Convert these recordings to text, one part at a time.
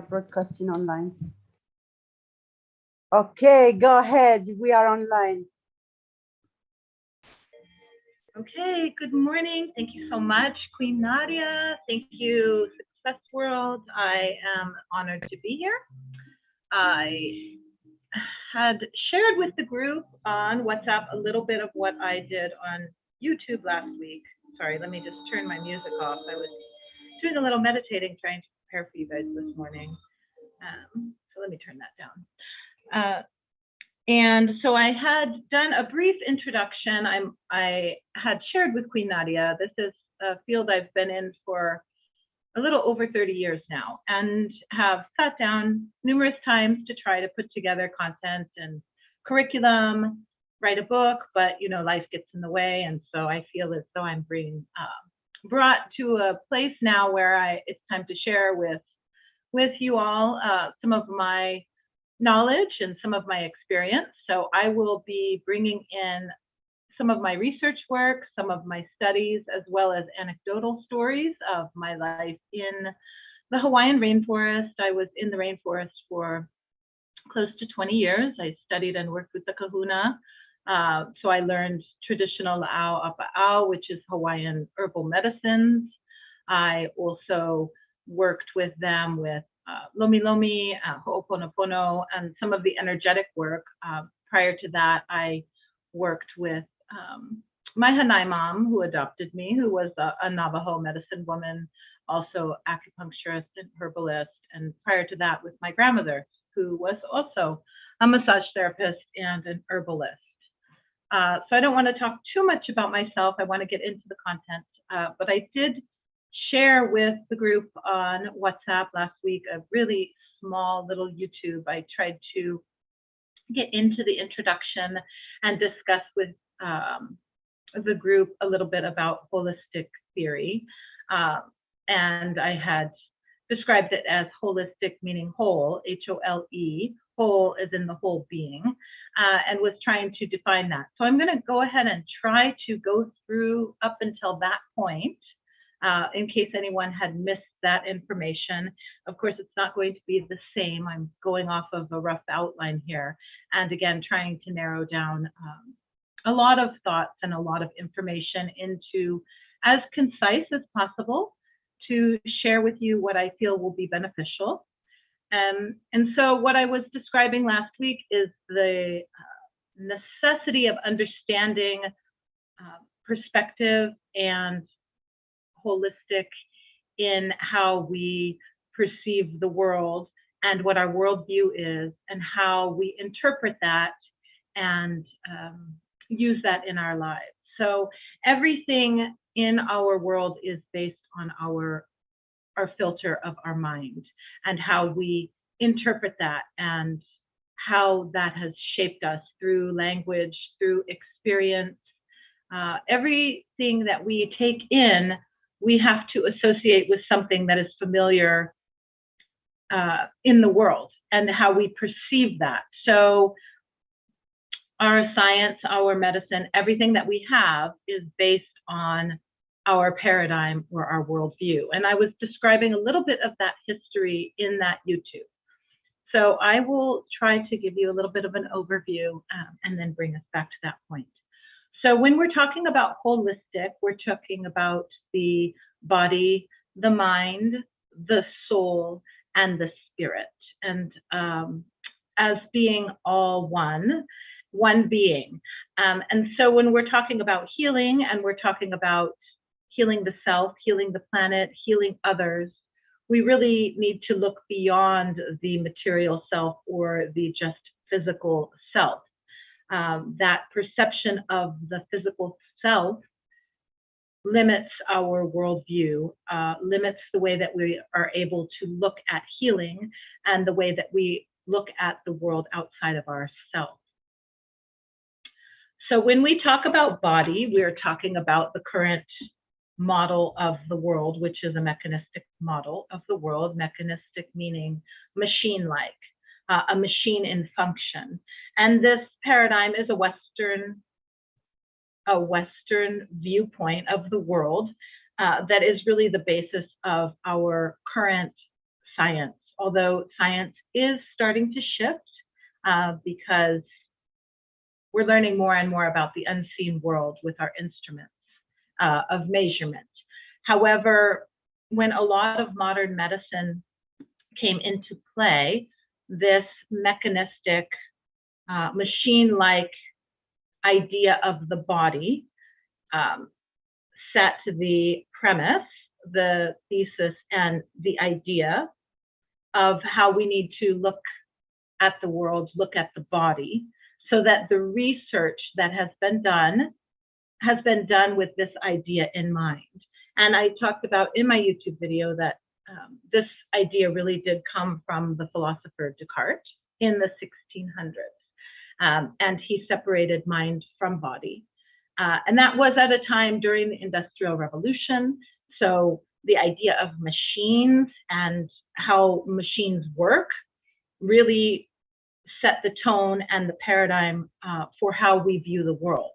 broadcasting online. Okay, go ahead. We are online. Okay, good morning. Thank you so much, Queen Nadia. Thank you, Success World. I am honored to be here. I had shared with the group on WhatsApp a little bit of what I did on YouTube last week. Sorry, let me just turn my music off. I was doing a little meditating, trying to prepare for you guys this morning. So let me turn that down. And so I had done a brief introduction. I had shared with Queen Nadia, this is a field I've been in for a little over 30 years now, and have sat down numerous times to try to put together content and curriculum, write a book, but life gets in the way. And so I feel as though I'm being brought to a place now where it's time to share with you all some of my knowledge and some of my experience. So I will be bringing in some of my research work, some of my studies, as well as anecdotal stories of my life in the Hawaiian rainforest. I was in the rainforest for close to 20 years. I studied and worked with the kahuna. So I learned traditional ao apa'au, which is Hawaiian herbal medicines. I also worked with them with lomi lomi, ho'oponopono, and some of the energetic work. Prior to that, I worked with my Hanai mom, who adopted me, who was a Navajo medicine woman, also acupuncturist and herbalist. And prior to that, with my grandmother, who was also a massage therapist and an herbalist. So I don't want to talk too much about myself. I want to get into the content, but I did share with the group on WhatsApp last week a really small little YouTube. I tried to get into the introduction and discuss with the group a little bit about holistic theory. And I had described it as holistic, meaning whole, H-O-L-E, whole as in the whole being, and was trying to define that. So I'm going to go ahead and try to go through up until that point, in case anyone had missed that information. Of course, it's not going to be the same. I'm going off of a rough outline here. And again, trying to narrow down a lot of thoughts and a lot of information into as concise as possible to share with you what I feel will be beneficial. And so what I was describing last week is the necessity of understanding perspective and holistic in how we perceive the world and what our worldview is and how we interpret that and use that in our lives. So everything in our world is based on our filter of our mind and how we interpret that and how that has shaped us through language, through experience. Everything that we take in, we have to associate with something that is familiar in the world and how we perceive that. So our science, our medicine, everything that we have is based on our paradigm or our worldview. And I was describing a little bit of that history in that YouTube. So I will try to give you a little bit of an overview and then bring us back to that point. So when we're talking about holistic, we're talking about the body, the mind, the soul, and the spirit, and as being all one being. And so when we're talking about healing and we're talking about healing the self, healing the planet, healing others, we really need to look beyond the material self or the just physical self. That perception of the physical self limits our worldview, limits the way that we are able to look at healing and the way that we look at the world outside of ourselves. So when we talk about body, we're talking about the current model of the world, which is a mechanistic model of the world, mechanistic meaning machine-like. A machine in function. And this paradigm is a Western viewpoint of the world that is really the basis of our current science although science is starting to shift because we're learning more and more about the unseen world with our instruments of measurement. However, when a lot of modern medicine came into play, this mechanistic, machine-like idea of the body set the premise, the thesis, and the idea of how we need to look at the world, look at the body, so that the research that has been done with this idea in mind. And I talked about in my YouTube video that this idea really did come from the philosopher Descartes in the 1600s. And he separated mind from body. And that was at a time during the Industrial Revolution. So the idea of machines and how machines work really set the tone and the paradigm for how we view the world.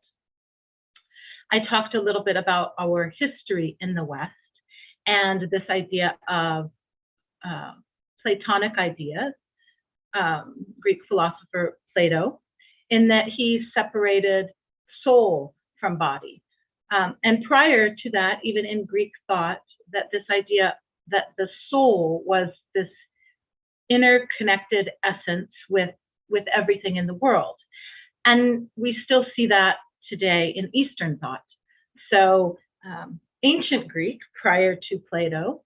I talked a little bit about our history in the West and this idea of Platonic ideas, Greek philosopher Plato, in that he separated soul from body. And prior to that, even in Greek thought, that this idea that the soul was this interconnected essence with everything in the world. And we still see that today in Eastern thought. So ancient Greek, prior to Plato,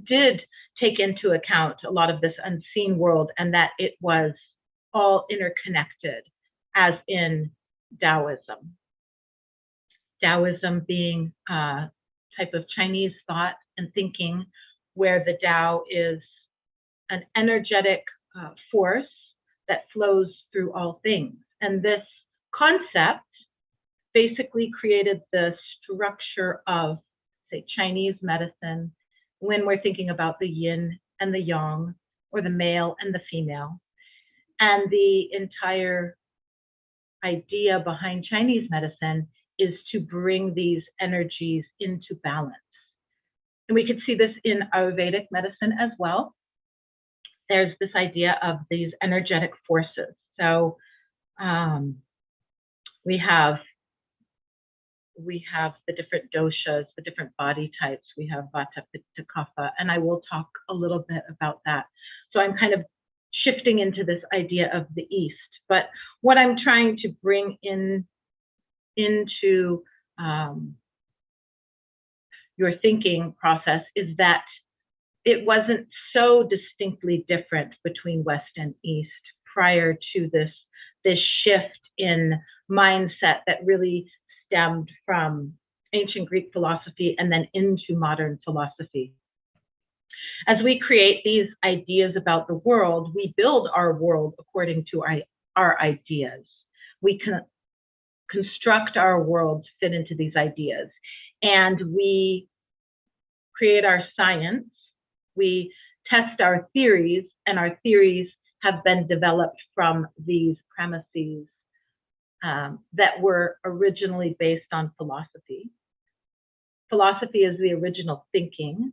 did take into account a lot of this unseen world and that it was all interconnected, as in Taoism. Taoism being a type of Chinese thought and thinking where the Tao is an energetic force that flows through all things. And this concept basically created the structure of, say, Chinese medicine when we're thinking about the yin and the yang, or the male and the female. And the entire idea behind Chinese medicine is to bring these energies into balance. And we could see this in Ayurvedic medicine as well. There's this idea of these energetic forces. So we have the different doshas, the different body types. We have Vata, Pitta, Kapha, and I will talk a little bit about that. So I'm kind of shifting into this idea of the East. But what I'm trying to bring into your thinking process is that it wasn't so distinctly different between West and East prior to this shift in mindset that really stemmed from ancient Greek philosophy and then into modern philosophy. As we create these ideas about the world, we build our world according to our ideas. We can construct our world to fit into these ideas. And we create our science. We test our theories, and our theories have been developed from these premises that were originally based on philosophy. Philosophy is the original thinking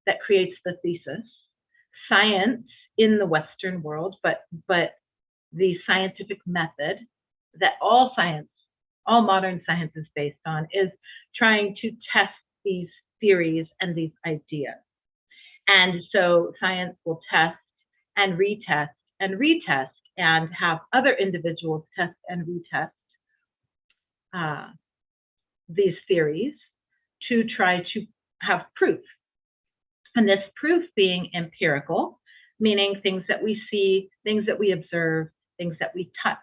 that creates the thesis. Science in the Western world, but the scientific method that all modern science is based on is trying to test these theories and these ideas. And so science will test and retest and retest and have other individuals test and retest these theories to try to have proof. And this proof being empirical, meaning things that we see, things that we observe, things that we touch,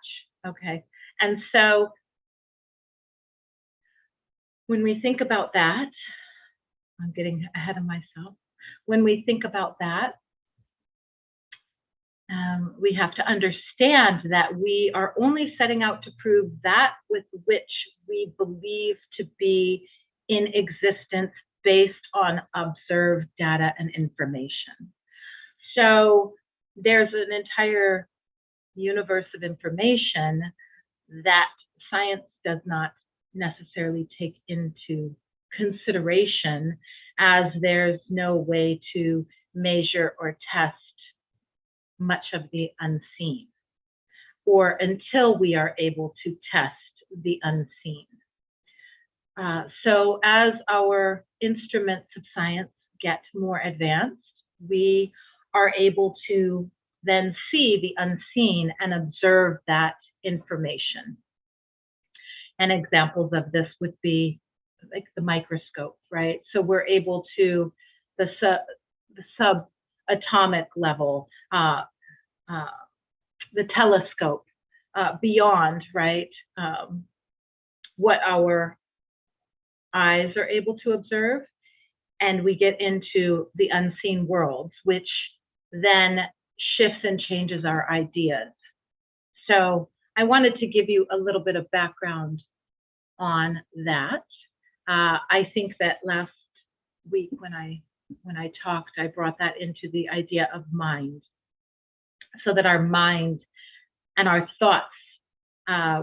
okay? And so when we think about that, I'm getting ahead of myself. When we think about that, we have to understand that we are only setting out to prove that with which we believe to be in existence based on observed data and information. So there's an entire universe of information that science does not necessarily take into consideration, as there's no way to measure or test much of the unseen, or until we are able to test the unseen. So as our instruments of science get more advanced, we are able to then see the unseen and observe that information. And examples of this would be like the microscope, right? So we're able to, the subatomic level, the telescope, beyond, right, what our eyes are able to observe. And we get into the unseen worlds, which then shifts and changes our ideas. So I wanted to give you a little bit of background on that. I think that last week when I talked, I brought that into the idea of mind, so that our mind and our thoughts,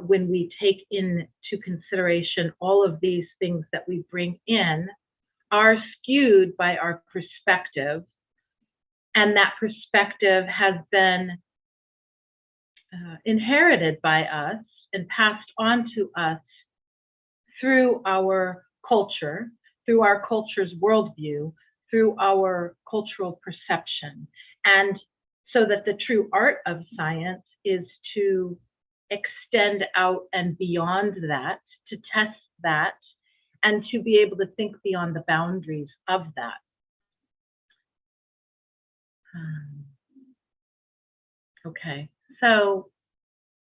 when we take into consideration all of these things that we bring in, are skewed by our perspective, and that perspective has been inherited by us and passed on to us through our culture, through our culture's worldview, through our cultural perception. And so that the true art of science is to extend out and beyond that, to test that, and to be able to think beyond the boundaries of that. Okay, so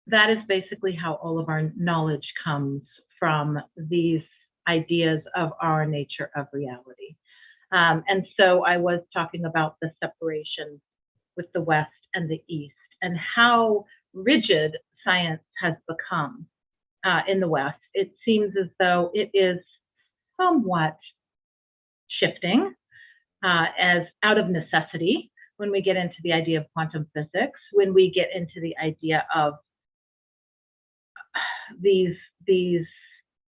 that is basically how all of our knowledge comes from, these ideas of our nature of reality. And so I was talking about the separation with the West and the East, and how rigid science has become in the West. It seems as though it is somewhat shifting as out of necessity, when we get into the idea of quantum physics, when we get into the idea of these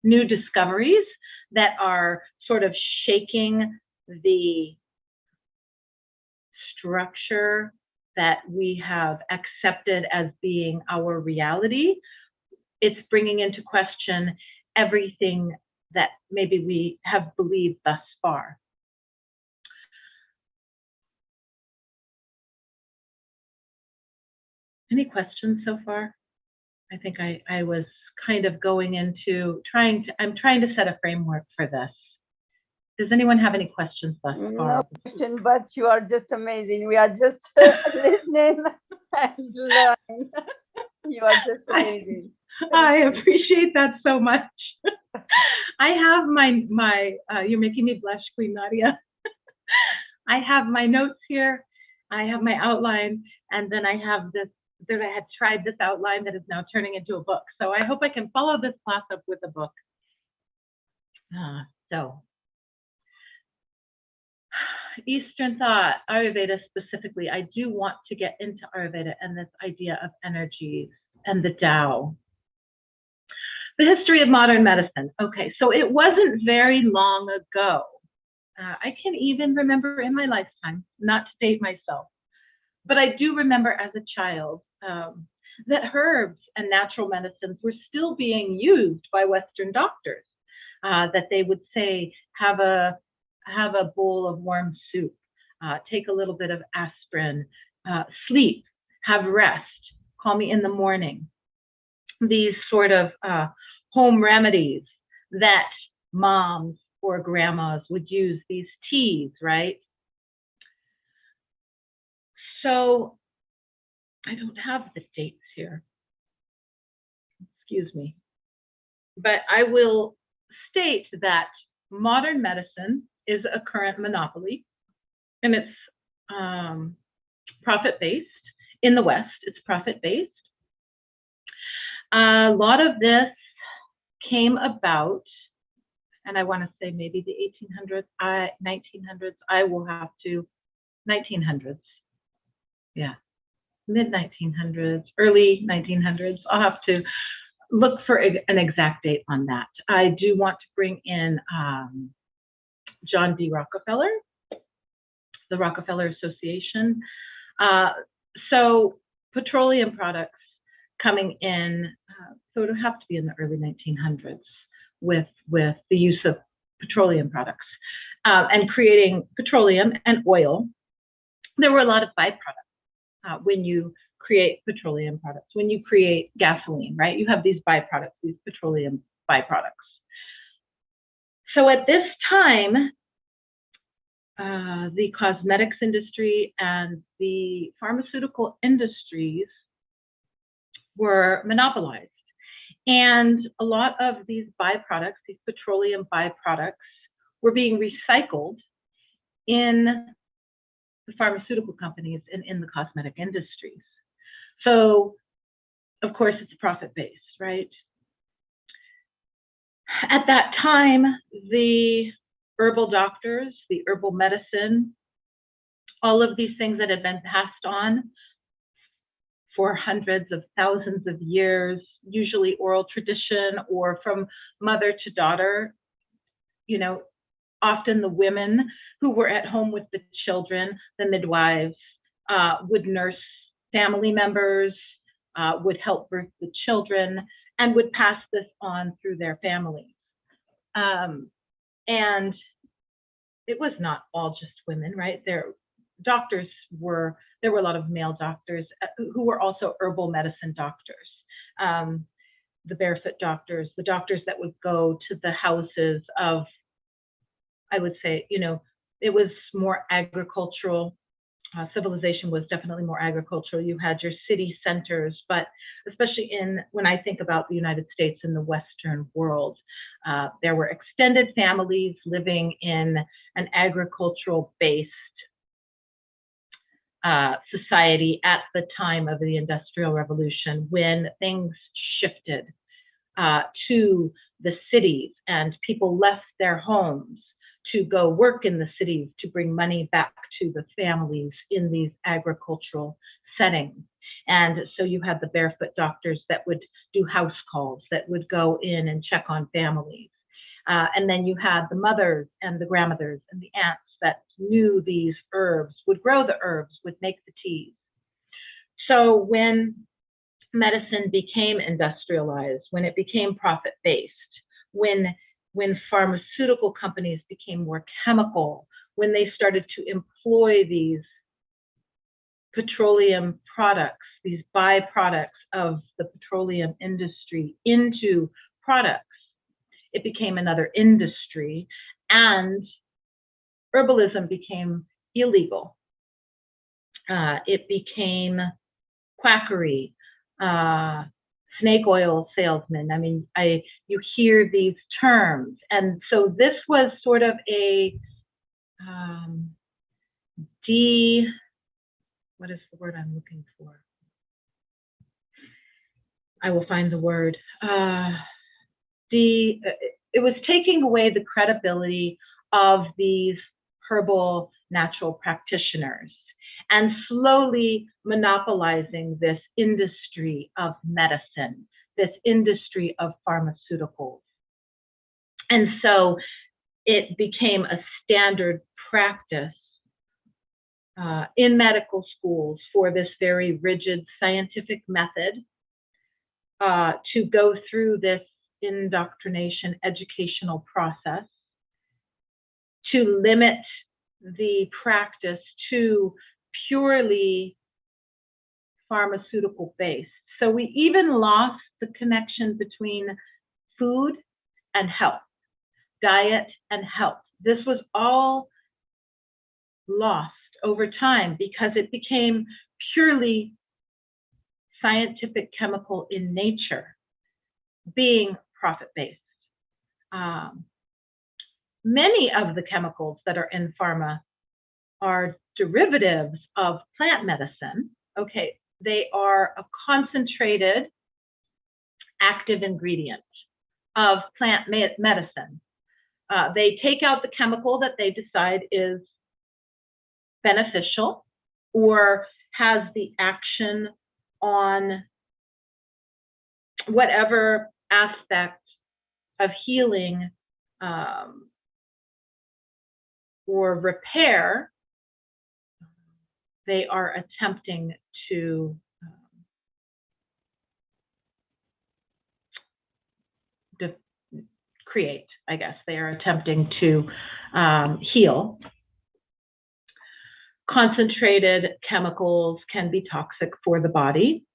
new discoveries that are sort of shaking the structure that we have accepted as being our reality. It's bringing into question everything that maybe we have believed thus far. Any questions so far? I think I was kind of going into I'm trying to set a framework for this. Does anyone have any questions thus far? No question, but you are just amazing. We are just listening and learning. You are just amazing. I appreciate that so much. I have my you're making me blush, Queen Nadia. I have my notes here. I have my outline, and then I have this, that I had tried this outline that is now turning into a book. So I hope I can follow this class up with a book. So Eastern thought, Ayurveda specifically, I do want to get into Ayurveda and this idea of energies and the Tao. The history of modern medicine. Okay, so it wasn't very long ago. I can even remember in my lifetime, not to date myself, but I do remember as a child that herbs and natural medicines were still being used by Western doctors. That they would say, have a bowl of warm soup, take a little bit of aspirin, sleep, have rest, call me in the morning. These sort of home remedies that moms or grandmas would use, these teas, right? So I don't have the dates here, excuse me, but I will state that modern medicine is a current monopoly, and it's profit-based. In the West, it's profit-based. A lot of this came about, and I want to say maybe the 1800s, 1900s, I will have to, 1900s, yeah, mid-1900s, early 1900s. I'll have to look for an exact date on that. I do want to bring in John D. Rockefeller, the Rockefeller Association. So petroleum products coming in, so it would have to be in the early 1900s with the use of petroleum products and creating petroleum and oil. There were a lot of byproducts when you create petroleum products. When you create gasoline, right, you have these byproducts, these petroleum byproducts. So at this time, the cosmetics industry and the pharmaceutical industries were monopolized. And a lot of these byproducts, these petroleum byproducts, were being recycled in the pharmaceutical companies and in the cosmetic industries. So, of course, it's profit-based, right? At that time, the herbal doctors, the herbal medicine, all of these things that had been passed on for hundreds of thousands of years, usually oral tradition or from mother to daughter, you know, often the women who were at home with the children, the midwives, would nurse family members, would help birth the children, and would pass this on through their families. And it was not all just women, right? There were a lot of male doctors who were also herbal medicine doctors. The barefoot doctors, the doctors that would go to the houses of, I would say, you know, it was more agricultural. Civilization was definitely more agricultural. You had your city centers, but especially when I think about the United States and the Western world, there were extended families living in an agricultural-based society at the time of the Industrial Revolution, when things shifted to the cities and people left their homes to go work in the cities to bring money back to the families in these agricultural settings. And so you had the barefoot doctors that would do house calls, that would go in and check on families. And then you had the mothers and the grandmothers and the aunts that knew these herbs, would grow the herbs, would make the teas. So when medicine became industrialized, when it became profit-based, when pharmaceutical companies became more chemical, when they started to employ these petroleum products, these byproducts of the petroleum industry into products, it became another industry, and herbalism became illegal. It became quackery, snake oil salesman. I mean, you hear these terms. And so this was sort of a what is the word I'm looking for? I will find the word. It was taking away the credibility of these herbal natural practitioners and slowly monopolizing this industry of medicine, this industry of pharmaceuticals. And so it became a standard practice in medical schools for this very rigid scientific method to go through this indoctrination educational process, to limit the practice to purely pharmaceutical based. So we even lost the connection between food and health, diet and health. This was all lost over time because it became purely scientific, chemical in nature, being profit-based. Many of the chemicals that are in pharma are derivatives of plant medicine. Okay, they are a concentrated active ingredient of plant medicine. They take out the chemical that they decide is beneficial or has the action on whatever aspect of healing or repair they are attempting to create, I guess. They are attempting to heal. Concentrated chemicals can be toxic for the body.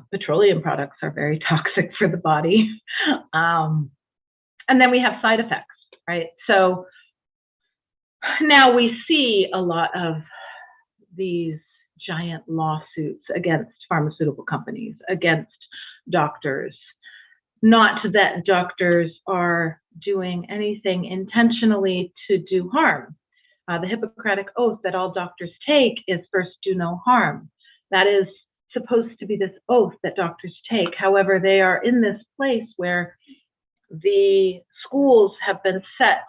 Petroleum products are very toxic for the body. And then we have side effects, right? So now we see a lot of these giant lawsuits against pharmaceutical companies, against doctors. Not that doctors are doing anything intentionally to do harm. The Hippocratic Oath that all doctors take is first do no harm. That is supposed to be this oath that doctors take. However, they are in this place where the schools have been set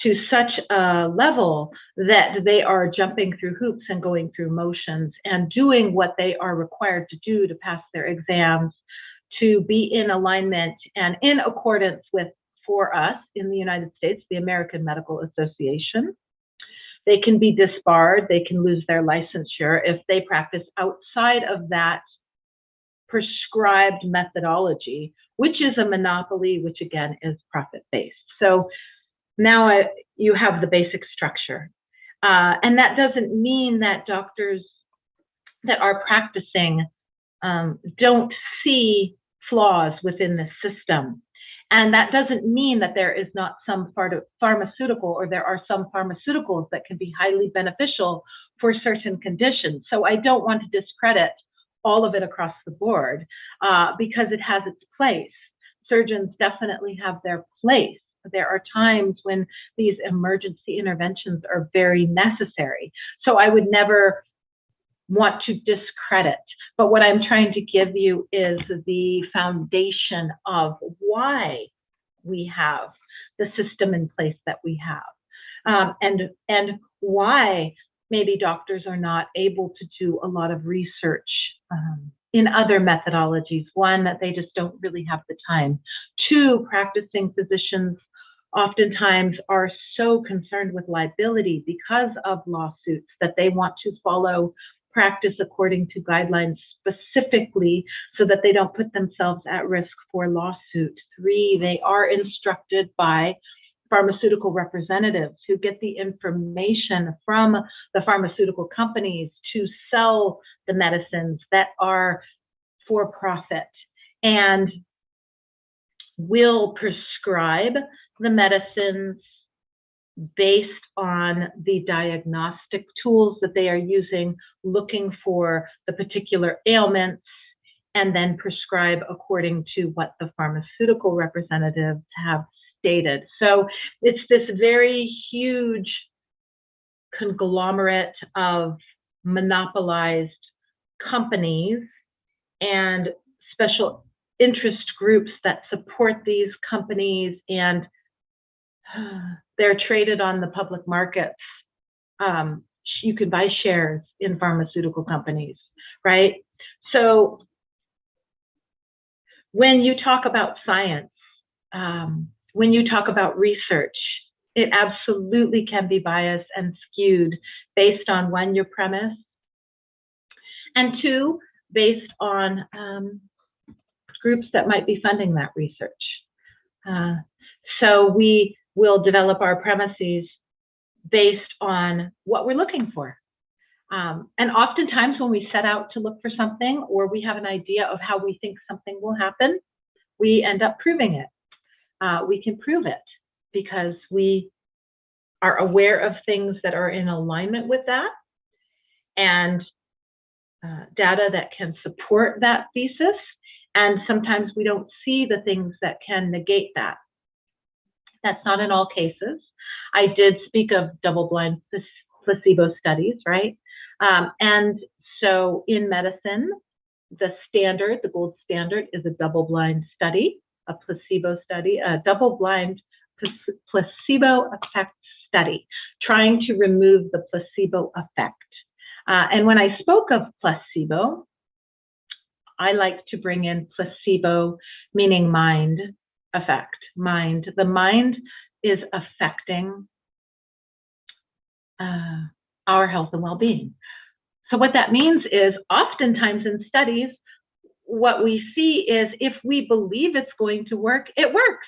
to such a level that they are jumping through hoops and going through motions and doing what they are required to do to pass their exams, to be in alignment and in accordance with, for us in the United States, the American Medical Association. They can be disbarred, they can lose their licensure if they practice outside of that prescribed methodology, which is a monopoly, which again is profit-based. So now you have the basic structure. And that doesn't mean that doctors that are practicing don't see flaws within the system. And that doesn't mean that there is not some part of pharmaceutical, or there are some pharmaceuticals that can be highly beneficial for certain conditions. So I don't want to discredit all of it across the board because it has its place. Surgeons definitely have their place. There are times when these emergency interventions are very necessary. So I would never want to discredit, but what I'm trying to give you is the foundation of why we have the system in place that we have, and why maybe doctors are not able to do a lot of research in other methodologies. One, that they just don't really have the time. Two, practicing physicians oftentimes are so concerned with liability because of lawsuits that they want to follow practice according to guidelines specifically so that they don't put themselves at risk for lawsuit. Three, they are instructed by pharmaceutical representatives who get the information from the pharmaceutical companies to sell the medicines that are for profit and will prescribe the medicines based on the diagnostic tools that they are using, looking for the particular ailments, and then prescribe according to what the pharmaceutical representatives have stated. So it's this very huge conglomerate of monopolized companies and special interest groups that support these companies, and they're traded on the public markets. You can buy shares in pharmaceutical companies, right? So when you talk about science, when you talk about research, it absolutely can be biased and skewed based on, one, your premise, and two, based on groups that might be funding that research. So we will develop our premises based on what we're looking for. And oftentimes when we set out to look for something, or we have an idea of how we think something will happen, we end up proving it. We can prove it because we are aware of things that are in alignment with that, and data that can support that thesis. And sometimes we don't see the things that can negate that. That's not in all cases. I did speak of double-blind placebo studies, right? And so in medicine, the standard, the gold standard, is a double-blind study, a placebo study, a double-blind placebo effect study, trying to remove the placebo effect. And when I spoke of placebo, I like to bring in placebo, meaning mind effect. Mind. The mind is affecting our health and well-being. So what that means is oftentimes in studies, what we see is if we believe it's going to work, it works.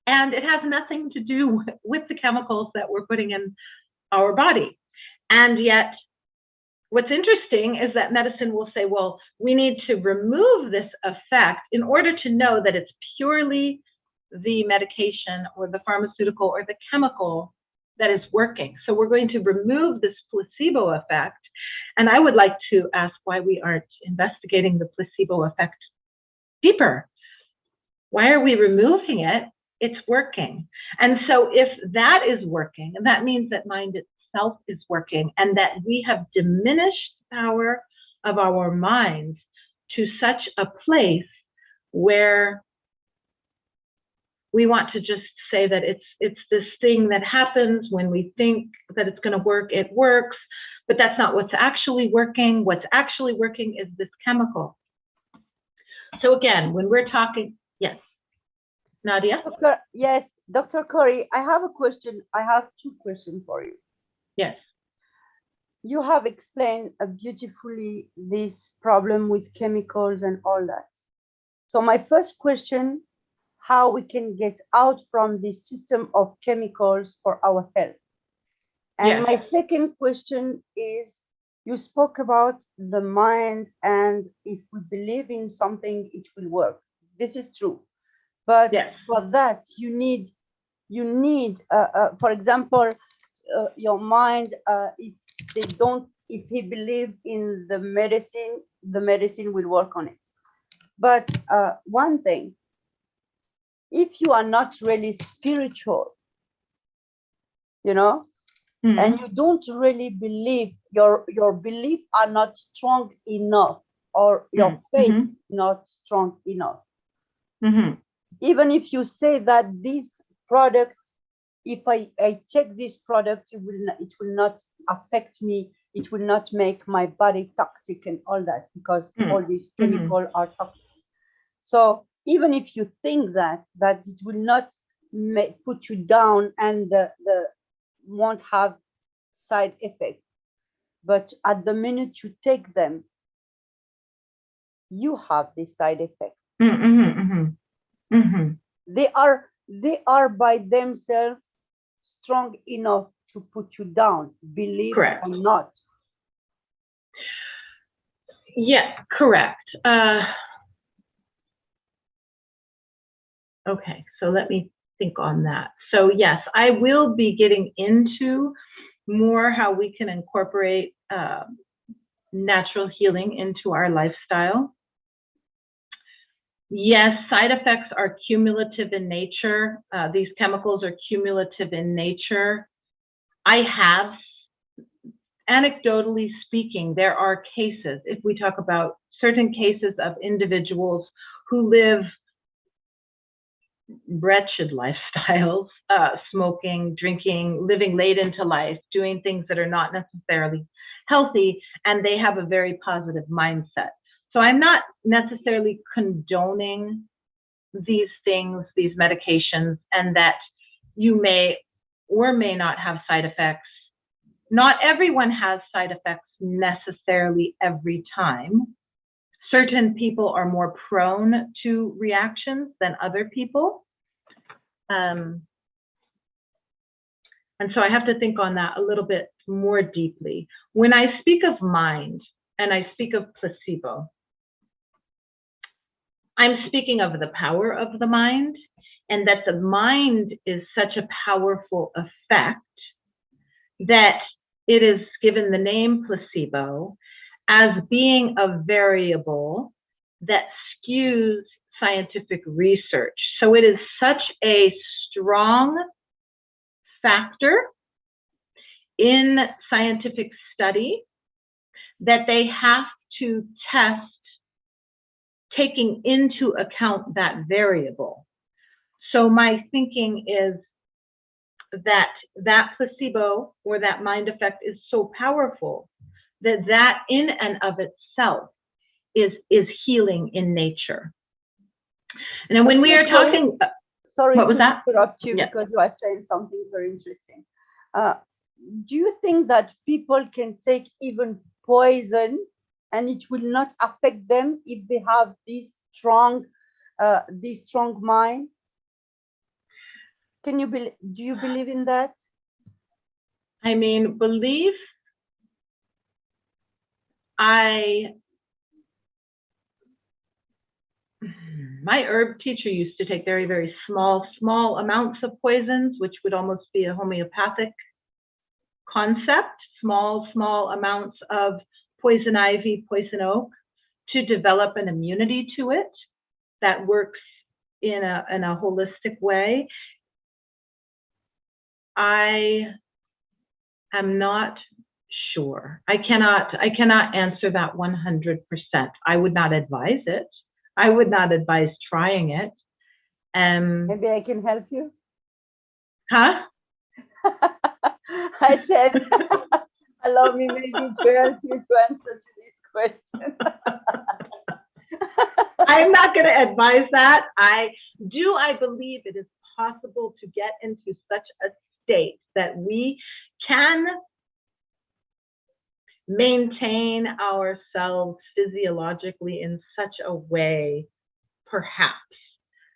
And it has nothing to do with the chemicals that we're putting in our body. And yet, what's interesting is that medicine will say, well, we need to remove this effect in order to know that it's purely the medication or the pharmaceutical or the chemical that is working. So we're going to remove this placebo effect. And I would like to ask why we aren't investigating the placebo effect deeper. Why are we removing it? It's working. And so if that is working, and that means that mind itself is working, and that we have diminished the power of our minds to such a place where we want to just say that it's this thing that happens when we think that it's going to work, it works, but that's not what's actually working. What's actually working is this chemical. So again, when we're talking, yes, Nadia? Yes, Dr. Kori, I have a question. I have two questions for you. Yes. You have explained beautifully this problem with chemicals and all that. So my first question, how we can get out from this system of chemicals for our health. And Yes. my second question is, you spoke about the mind, and if we believe in something, it will work. This is true. But Yes. for that, you need, for example, your mind, if he believes in the medicine will work on it. But one thing, if you are not really spiritual, Mm-hmm. and you don't really believe, your belief are not strong enough, or your faith not strong enough. Mm-hmm. Even if you say that this product, if I check this product, it will not affect me, it will not make my body toxic and all that, because all these chemicals are toxic. So even if you think that it will not put you down and the won't have side effects, but at the minute you take them, you have this side effect. They are by themselves strong enough to put you down, believe Correct. or not. Yes, correct. Okay, so let me think on that. So yes, I will be getting into more how we can incorporate natural healing into our lifestyle. Yes, side effects are cumulative in nature. These chemicals are cumulative in nature. I have, anecdotally speaking, there are cases, if we talk about certain cases of individuals who live wretched lifestyles, smoking, drinking, living late into life, doing things that are not necessarily healthy, and they have a very positive mindset. So I'm not necessarily condoning these things, these medications, and that you may or may not have side effects. Not everyone has side effects necessarily every time. Certain people are more prone to reactions than other people. And so I have to think on that a little bit more deeply. When I speak of mind and I speak of placebo, I'm speaking of the power of the mind, and that the mind is such a powerful effect that it is given the name placebo as being a variable that skews scientific research. So it is such a strong factor in scientific study that they have to test taking into account that variable. So my thinking is that placebo or that mind effect is so powerful that in and of itself is healing in nature. And then when we are talking, sorry what was to that? interrupt you, Yeah. because you are saying something very interesting. do you think that people can take even poison and it will not affect them if they have this strong mind? Do you believe in that? I mean, belief, my herb teacher used to take very, very small amounts of poisons, which would almost be a homeopathic concept, small amounts of poison ivy, poison oak, to develop an immunity to it that works in a holistic way. I am not sure. I cannot answer that 100%. I would not advise it. I would not advise trying it. Maybe I can help you. Huh? I said, allow me maybe to help you to answer to this question. I'm not going to advise that. I believe it is possible to get into such a state that we can maintain ourselves physiologically in such a way, perhaps.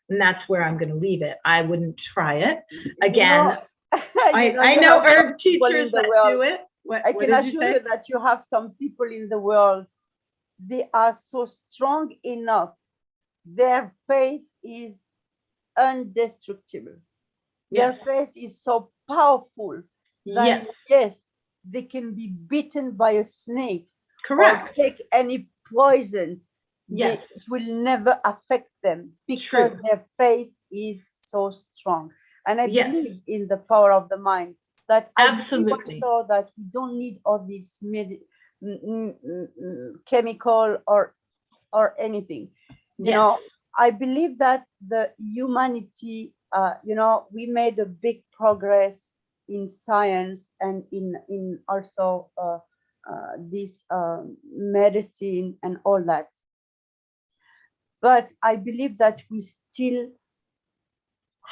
And that's where I'm going to leave it. I wouldn't try it. Again, I know herb teachers that do it. I can assure you that you have some people in the world, they are so strong enough. Their faith is indestructible. Their faith is so powerful that yes, they can be bitten by a snake. Correct. Or take any poison. Yes. It will never affect them because their faith is so strong. And I believe in the power of the mind. That absolutely. I believe also that we don't need all these chemical or anything. You know, I believe that the humanity, we made a big progress in science and in also this medicine and all that. But I believe that we still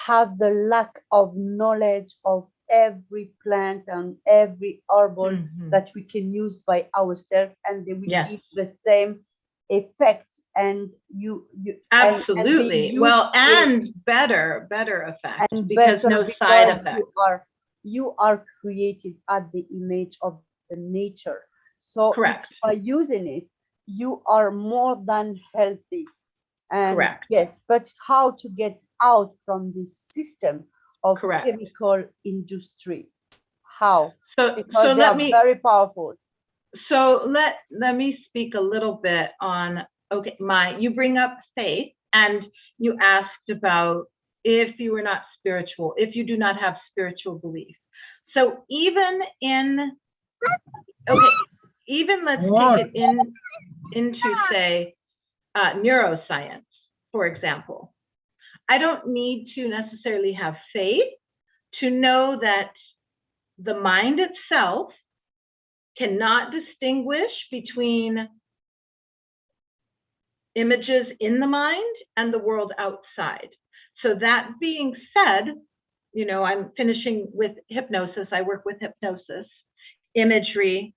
have the lack of knowledge of every plant and every herbal that we can use by ourselves, and they will give the same effect. And you absolutely and better effect, and because no side effect. You are created at the image of the nature. So by using it, you are more than healthy. And yes, but how to get out from this system of chemical industry? How? Because they are very powerful. So let me speak a little bit on, you bring up faith, and you asked about if you were not spiritual, if you do not have spiritual belief. So even let's take it into say neuroscience, for example. I don't need to necessarily have faith to know that the mind itself cannot distinguish between images in the mind and the world outside. So that being said, I'm finishing with hypnosis. I work with hypnosis, imagery.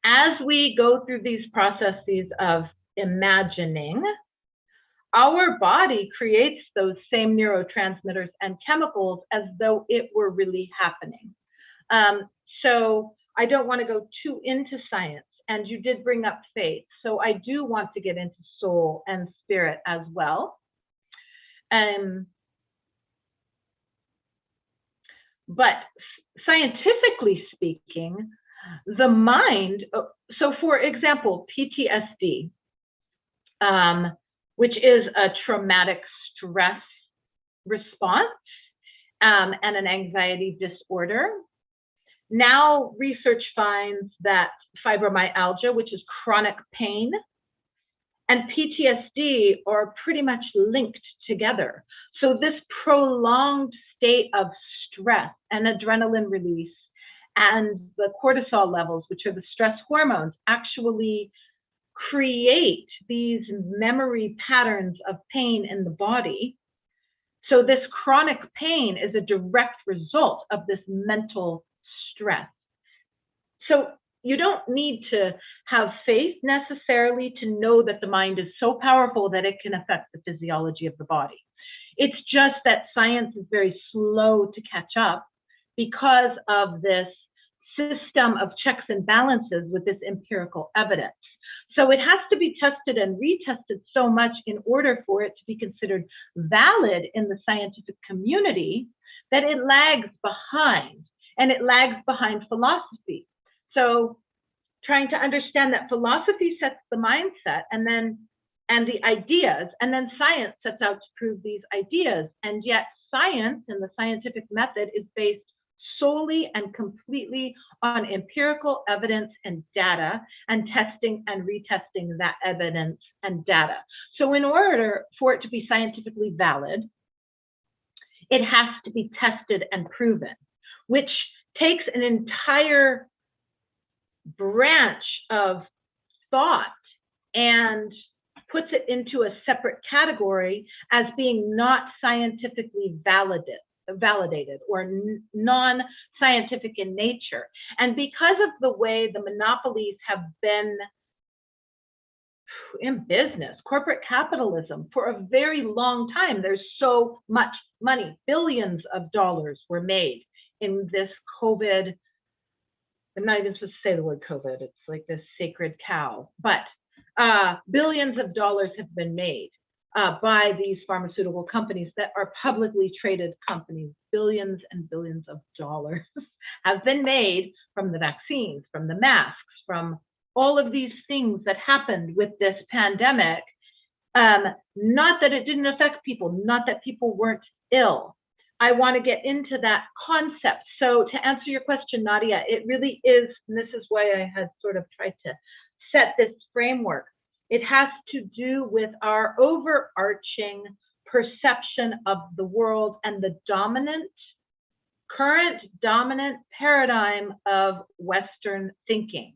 As we go through these processes of imagining, our body creates those same neurotransmitters and chemicals as though it were really happening. So I don't want to go too into science, and you did bring up faith. So I do want to get into soul and spirit as well. But scientifically speaking, the mind, so for example, PTSD, which is a traumatic stress response and an anxiety disorder. Now research finds that fibromyalgia, which is chronic pain, and PTSD are pretty much linked together. So this prolonged state of stress and adrenaline release and the cortisol levels, which are the stress hormones, actually create these memory patterns of pain in the body. So this chronic pain is a direct result of this mental stress. So you don't need to have faith necessarily to know that the mind is so powerful that it can affect the physiology of the body. It's just that science is very slow to catch up because of this system of checks and balances with this empirical evidence. So it has to be tested and retested so much in order for it to be considered valid in the scientific community that it lags behind, and it lags behind philosophy. So trying to understand that philosophy sets the mindset and the ideas, and then science sets out to prove these ideas. And yet science and the scientific method is based solely and completely on empirical evidence and data, and testing and retesting that evidence and data. So in order for it to be scientifically valid, it has to be tested and proven, which takes an entire branch of thought and puts it into a separate category as being not scientifically validated or non-scientific in nature. And because of the way the monopolies have been in business, corporate capitalism, for a very long time, there's so much money, billions of dollars were made in this COVID. I'm not even supposed to say the word COVID, it's like this sacred cow, but billions of dollars have been made by these pharmaceutical companies that are publicly traded companies. Billions and billions of dollars have been made from the vaccines, from the masks, from all of these things that happened with this pandemic. Not that it didn't affect people, not that people weren't ill. I want to get into that concept. So to answer your question, Nadia, it really is, and this is why I had sort of tried to set this framework. It has to do with our overarching perception of the world and the current dominant paradigm of Western thinking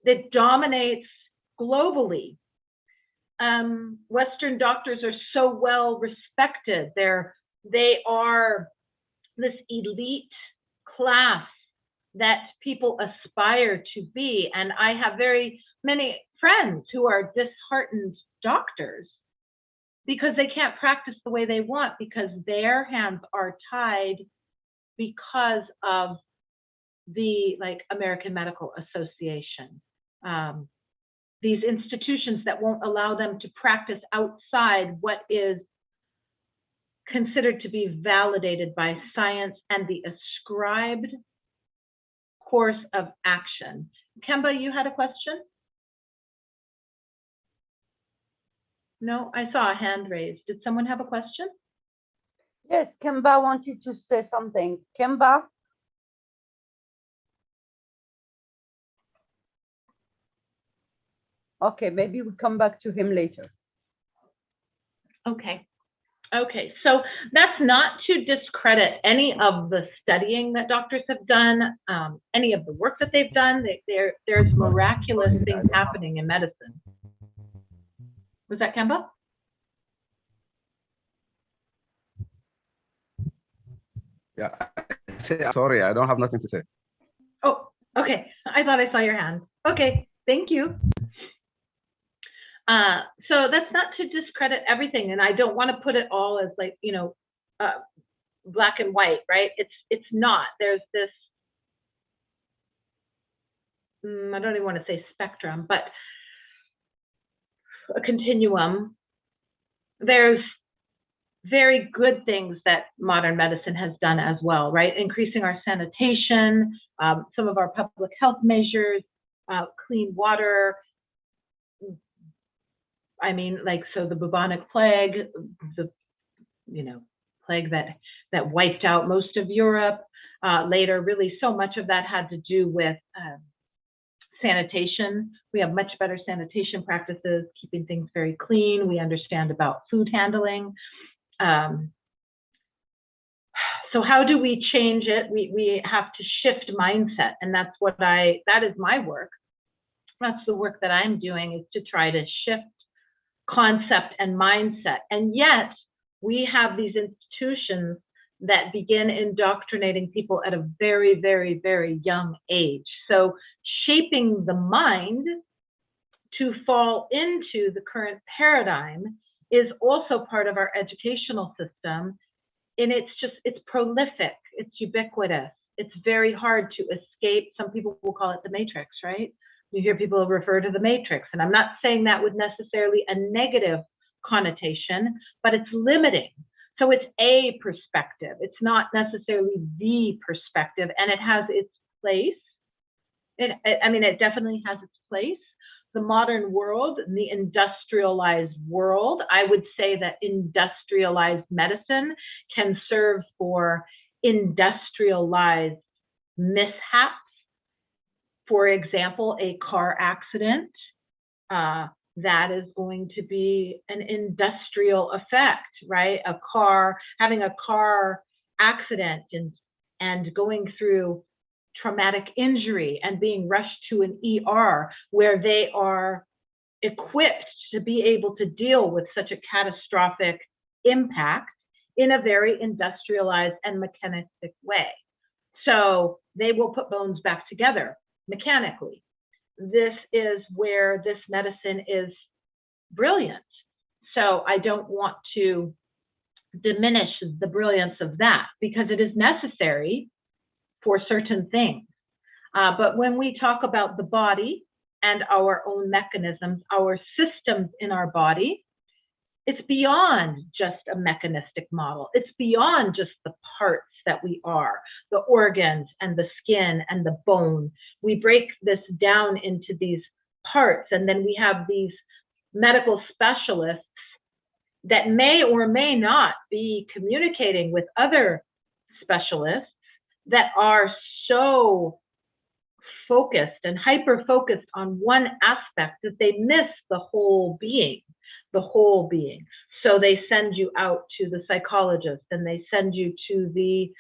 that dominates globally. Western doctors are so well respected. They are this elite class that people aspire to be. And I have very many friends who are disheartened doctors because they can't practice the way they want, because their hands are tied because of the American Medical Association. These institutions that won't allow them to practice outside what is considered to be validated by science and the ascribed course of action. Kemba, you had a question? No, I saw a hand raised. Did someone have a question? Yes, Kemba wanted to say something. Kemba? Okay, maybe we'll come back to him later. Okay. Okay, so that's not to discredit any of the studying that doctors have done, any of the work that they've done. There's miraculous things happening in medicine. Was that Kemba? Yeah, sorry, I don't have nothing to say. Oh, okay. I thought I saw your hand. Okay, thank you. So that's not to discredit everything, and I don't want to put it all as black and white, right? It's not. There's this, I don't even want to say spectrum, but a continuum. There's very good things that modern medicine has done as well, right? Increasing our sanitation, some of our public health measures, clean water. I mean, so the bubonic plague, the plague that wiped out most of Europe. Later, really, so much of that had to do with sanitation. We have much better sanitation practices, keeping things very clean. We understand about food handling. So how do we change it? We have to shift mindset, and that is my work. That's the work that I'm doing, is to try to shift concept and mindset. And yet we have these institutions that begin indoctrinating people at a very, very, very young age. So shaping the mind to fall into the current paradigm is also part of our educational system. And it's prolific, it's ubiquitous. It's very hard to escape. Some people will call it the matrix, right? You hear people refer to the matrix, and I'm not saying that with necessarily a negative connotation, but it's limiting. So it's a perspective. It's not necessarily the perspective, and it has its place. It definitely has its place. The modern world, the industrialized world, I would say that industrialized medicine can serve for industrialized mishaps. For example, a car accident, that is going to be an industrial effect, right? Having a car accident and going through traumatic injury and being rushed to an ER where they are equipped to be able to deal with such a catastrophic impact in a very industrialized and mechanistic way. So they will put bones back together mechanically. This is where this medicine is brilliant. So I don't want to diminish the brilliance of that, because it is necessary for certain things. But when we talk about the body and our own mechanisms, our systems in our body, it's beyond just a mechanistic model. It's beyond just the parts that we are, the organs and the skin and the bone. We break this down into these parts, and then we have these medical specialists that may or may not be communicating with other specialists that are so focused and hyper-focused on one aspect that they miss the whole being. So they send you out to the psychologist, and they send you to the,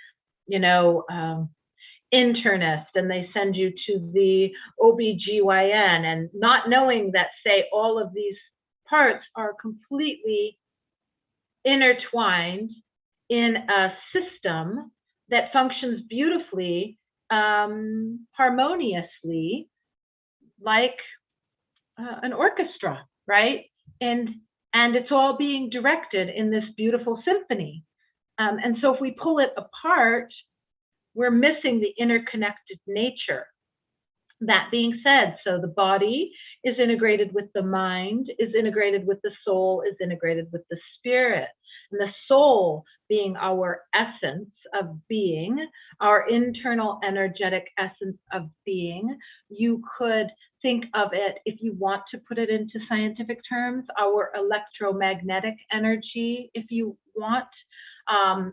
internist, and they send you to the OBGYN, and not knowing that, say, all of these parts are completely intertwined in a system that functions beautifully, harmoniously, like an orchestra, right? And it's all being directed in this beautiful symphony. And so if we pull it apart, we're missing the interconnected nature. That being said, so the body is integrated with the mind, is integrated with the soul, is integrated with the spirit. And the soul being our essence of being, our internal energetic essence of being. You could think of it, if you want to put it into scientific terms, our electromagnetic energy, if you want.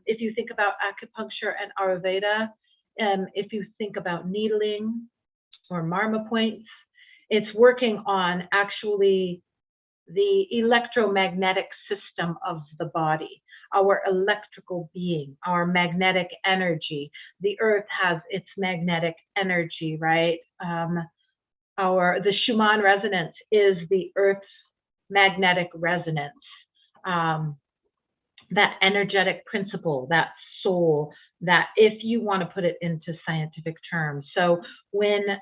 If you think about acupuncture and Ayurveda, if you think about needling or marma points, it's working on actually the electromagnetic system of the body, our electrical being, our magnetic energy. The earth has its magnetic energy, right? The Schumann resonance is the earth's magnetic resonance. That energetic principle, that soul, that, if you want to put it into scientific terms. So when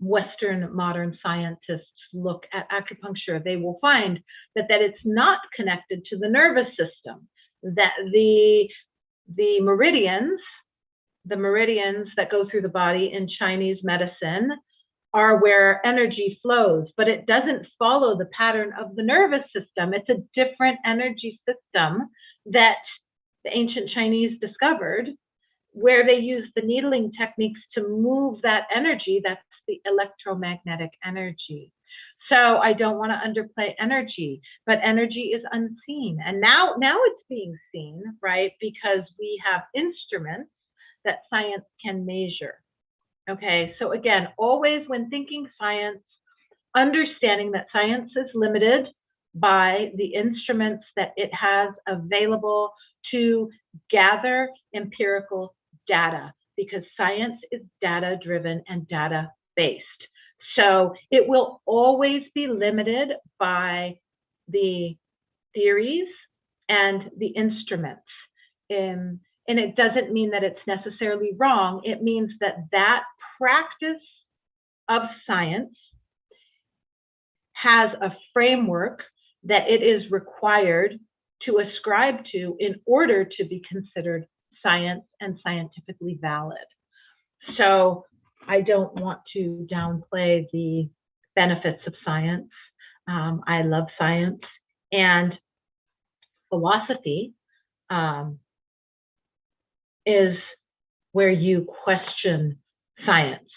Western modern scientists look at acupuncture, they will find that it's not connected to the nervous system, that the meridians that go through the body in Chinese medicine are where energy flows, but it doesn't follow the pattern of the nervous system. It's a different energy system that the ancient Chinese discovered, where they use the needling techniques to move that energy. That's the electromagnetic energy. So I don't want to underplay energy, but energy is unseen. And now it's being seen, right? Because we have instruments that science can measure. Okay, so again, always when thinking science, understanding that science is limited by the instruments that it has available to gather empirical data, because science is data-driven and data-based. So it will always be limited by the theories and the instruments. And it doesn't mean that it's necessarily wrong. It means that that practice of science has a framework that it is required to ascribe to in order to be considered science and scientifically valid. So I don't want to downplay the benefits of science. I love science, and philosophy is where you question science.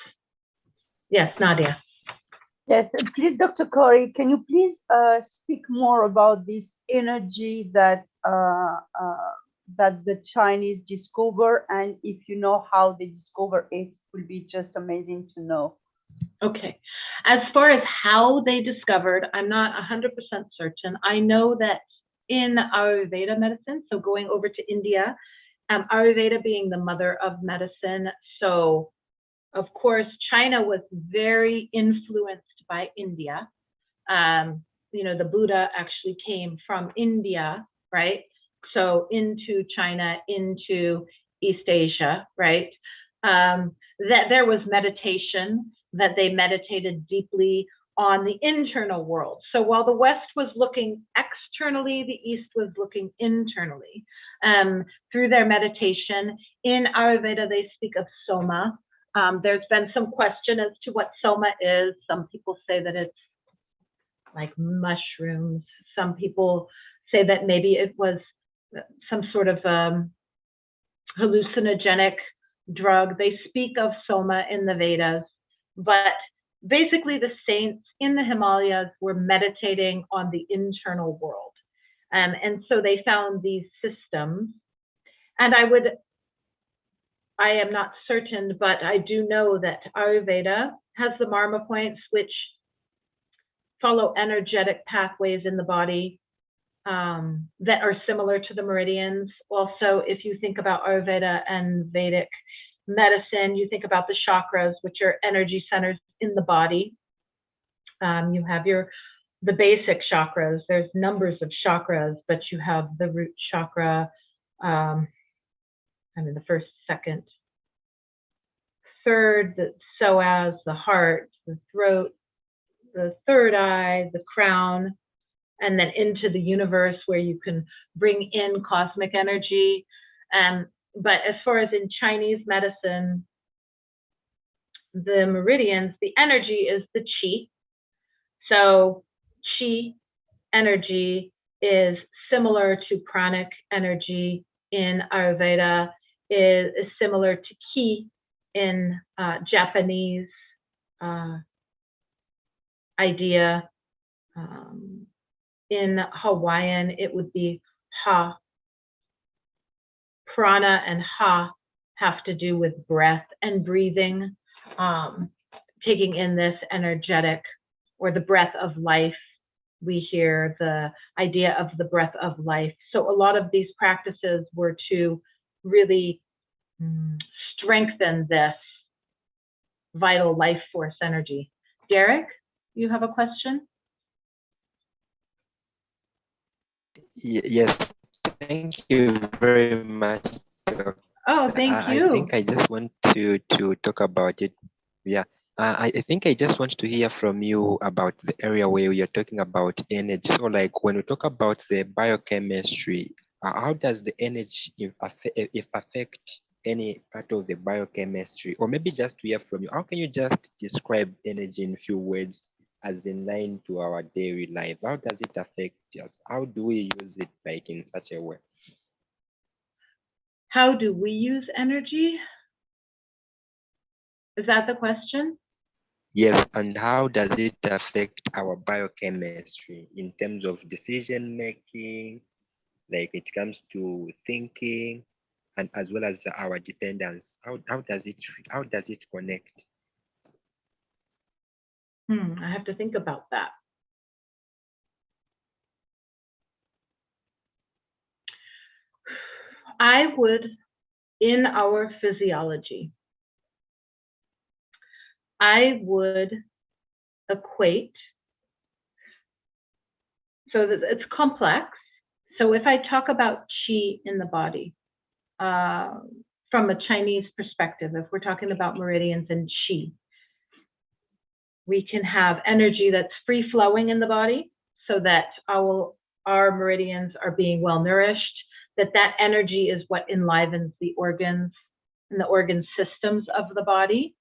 Yes, Nadia. Yes, please, Dr. Kori, can you please speak more about this energy that that the Chinese discover, and if you know how they discover it, will be just amazing to know. Okay. As far as how they discovered, I'm not 100% certain. I know that in Ayurveda medicine, so going over to India, Ayurveda being the mother of medicine, so of course, China was very influenced by India. You know, the Buddha actually came from India, right? So into China, into East Asia, right? That there was meditation, that they meditated deeply on the internal world. So while the West was looking externally, the East was looking internally. Through their meditation, in Ayurveda, they speak of soma. There's been some question as to what soma is. Some people say that it's like mushrooms. Some people say that maybe it was some sort of hallucinogenic drug. They speak of soma in the Vedas, but basically the saints in the Himalayas were meditating on the internal world. And so they found these systems. And I am not certain, but I do know that Ayurveda has the Marma points, which follow energetic pathways in the body that are similar to the meridians. Also, if you think about Ayurveda and Vedic medicine, you think about the chakras, which are energy centers in the body. You have the basic chakras. There's numbers of chakras, but you have the root chakra, the first, second, third, the psoas, the heart, the throat, the third eye, the crown, and then into the universe where you can bring in cosmic energy. But as far as in Chinese medicine, the meridians, the energy is the qi. So qi energy is similar to pranic energy in Ayurveda, is similar to ki in Japanese idea. In Hawaiian, it would be ha. Prana and ha have to do with breath and breathing, taking in this energetic or the breath of life. We hear the idea of the breath of life. So a lot of these practices were to really strengthen this vital life force energy. Derek, you have a question? Yes, thank you very much. Oh, thank you. I think I just want to talk about it. Yeah, I think I just want to hear from you about the area where you're talking about energy. So like when we talk about the biochemistry, how does the energy affect any part of the biochemistry? Or maybe just to hear from you, how can you just describe energy in few words as in line to our daily life? How does it affect us? How do we use it like in such a way? How do we use energy? Is that the question? Yes, and how does it affect our biochemistry in terms of decision making, like it comes to thinking, and as well as our dependence? How does it connect? I have to think about that. I would, in our physiology, I would equate, so that it's complex. So if I talk about qi in the body, from a Chinese perspective, if we're talking about meridians and qi, we can have energy that's free flowing in the body so that our meridians are being well nourished, that energy is what enlivens the organs and the organ systems of the body,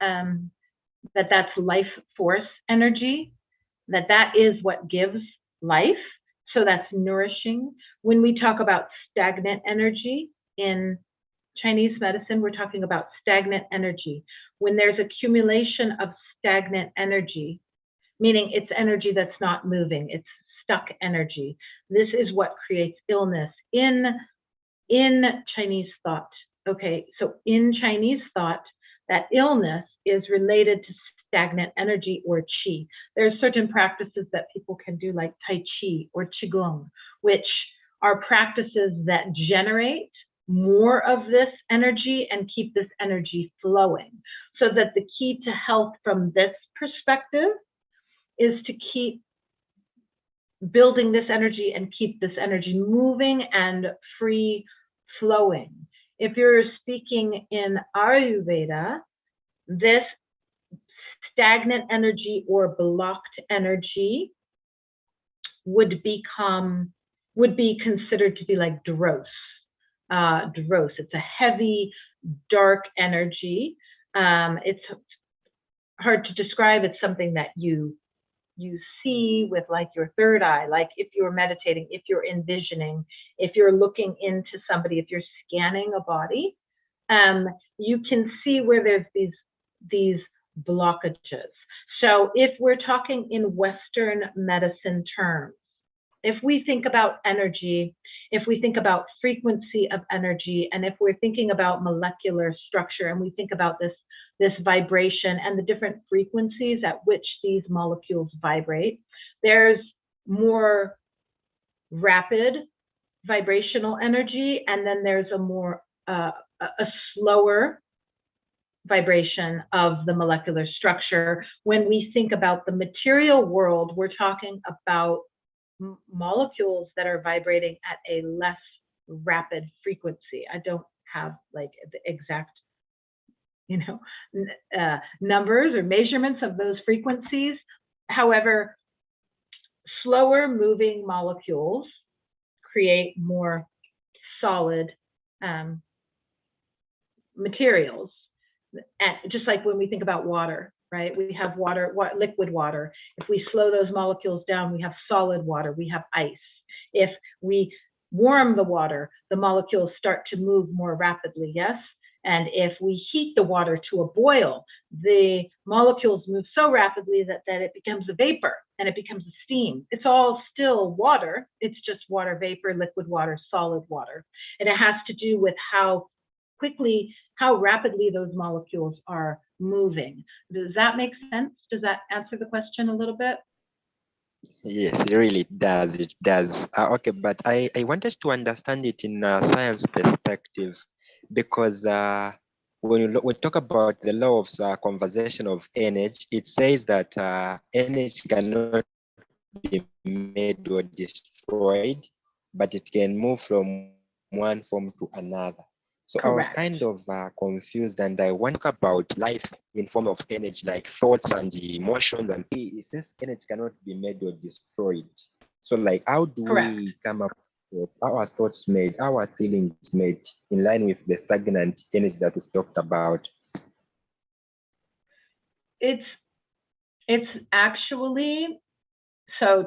that's life force energy, that is what gives life. So that's nourishing. When we talk about stagnant energy in Chinese medicine, we're talking about stagnant energy. When there's accumulation of stagnant energy, meaning it's energy that's not moving, it's stuck energy. This is what creates illness in Chinese thought. Okay, so in Chinese thought, that illness is related to stagnant energy or qi. There are certain practices that people can do, like Tai Chi or Qigong, which are practices that generate more of this energy and keep this energy flowing. So that the key to health from this perspective is to keep building this energy and keep this energy moving and free flowing. If you're speaking in Ayurveda, this stagnant energy or blocked energy would be considered to be like dross. It's a heavy, dark energy. It's hard to describe. It's something that you see with like your third eye, like if you're meditating, if you're envisioning, if you're looking into somebody, if you're scanning a body, you can see where there's these blockages. So if we're talking in Western medicine terms, if we think about energy, if we think about frequency of energy, and if we're thinking about molecular structure, and we think about this vibration and the different frequencies at which these molecules vibrate, there's more rapid vibrational energy, and then there's a more a slower vibration of the molecular structure. When we think about the material world, we're talking about molecules that are vibrating at a less rapid frequency. I don't have like the exact, numbers or measurements of those frequencies. However, slower moving molecules create more solid materials. And just like when we think about water, right? We have water, liquid water. If we slow those molecules down, we have solid water, we have ice. If we warm the water, the molecules start to move more rapidly, yes? And if we heat the water to a boil, the molecules move so rapidly that it becomes a vapor and it becomes a steam. It's all still water. It's just water vapor, liquid water, solid water. And it has to do with how rapidly those molecules are moving. Does that make sense? Does that answer the question a little bit? Yes, it really does. It does. Okay, but I wanted to understand it in a science perspective, because when we talk about the law of conservation of energy, it says that energy cannot be made or destroyed, but it can move from one form to another. So Correct. I was kind of confused, and I want to talk about life in form of energy, like thoughts and emotions. And since energy cannot be made or destroyed, so like how do Correct. we come up with our thoughts made, our feelings made in line with the stagnant energy that we've talked about? It's actually, so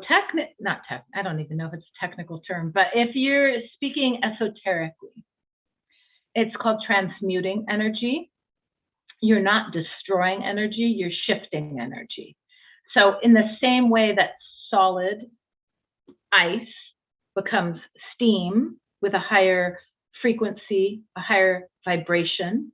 I don't even know if it's a technical term, but if you're speaking esoterically, it's called transmuting energy. You're not destroying energy, you're shifting energy. So in the same way that solid ice becomes steam with a higher frequency, a higher vibration,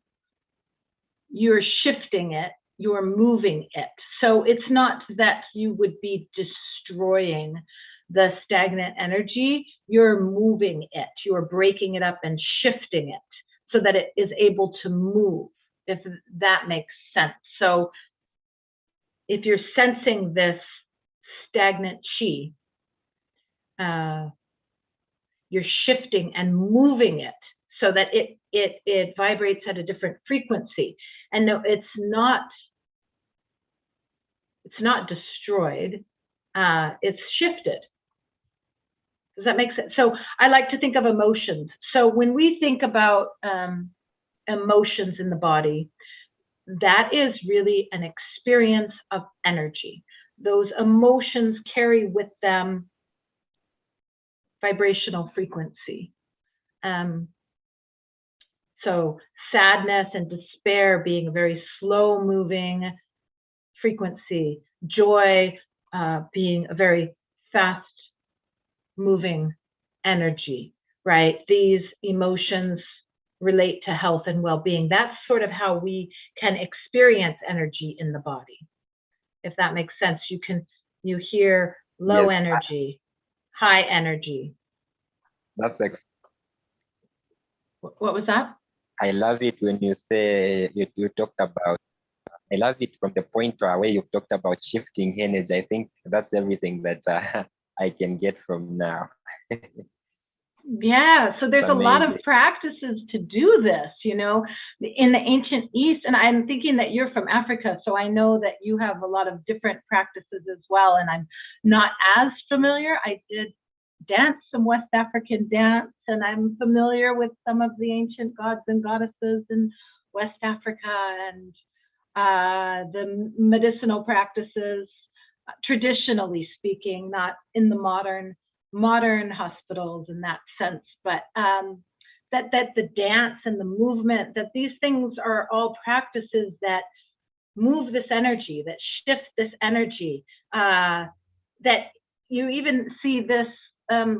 you're shifting it, you're moving it. So it's not that you would be destroying the stagnant energy, you're moving it, you're breaking it up and shifting it so that it is able to move, if that makes sense. So if you're sensing this stagnant chi, you're shifting and moving it so that it vibrates at a different frequency. And no, it's not destroyed, it's shifted. Does that make sense? So I like to think of emotions. So when we think about emotions in the body, that is really an experience of energy. Those emotions carry with them vibrational frequency. So sadness and despair being a very slow moving frequency, joy being a very fast moving energy, right? These emotions relate to health and well-being. That's sort of how we can experience energy in the body. If that makes sense, you hear low Yes, energy, high energy. that's What was that? I love it when you say you talked about. I love it from the point where you've talked about shifting energy. I think that's everything that I can get from now. Yeah, so there's a lot of Amazing. practices to do this, you know, in the ancient East. And I'm thinking that you're from Africa, so I know that you have a lot of different practices as well. And I'm not as familiar. I did dance some West African dance, and I'm familiar with some of the ancient gods and goddesses in West Africa and the medicinal practices, traditionally speaking, not in the modern hospitals in that sense, but that the dance and the movement, that these things are all practices that move this energy, that shift this energy, that you even see this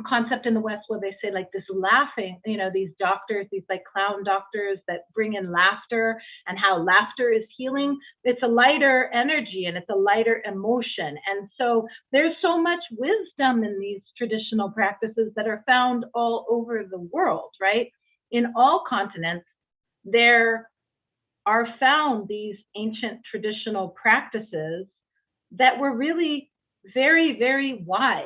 concept in the West where they say like this laughing, you know, these doctors, these like clown doctors that bring in laughter and how laughter is healing. It's a lighter energy and it's a lighter emotion. And so there's so much wisdom in these traditional practices that are found all over the world, right? In all continents, there are found these ancient traditional practices that were really very, very wise.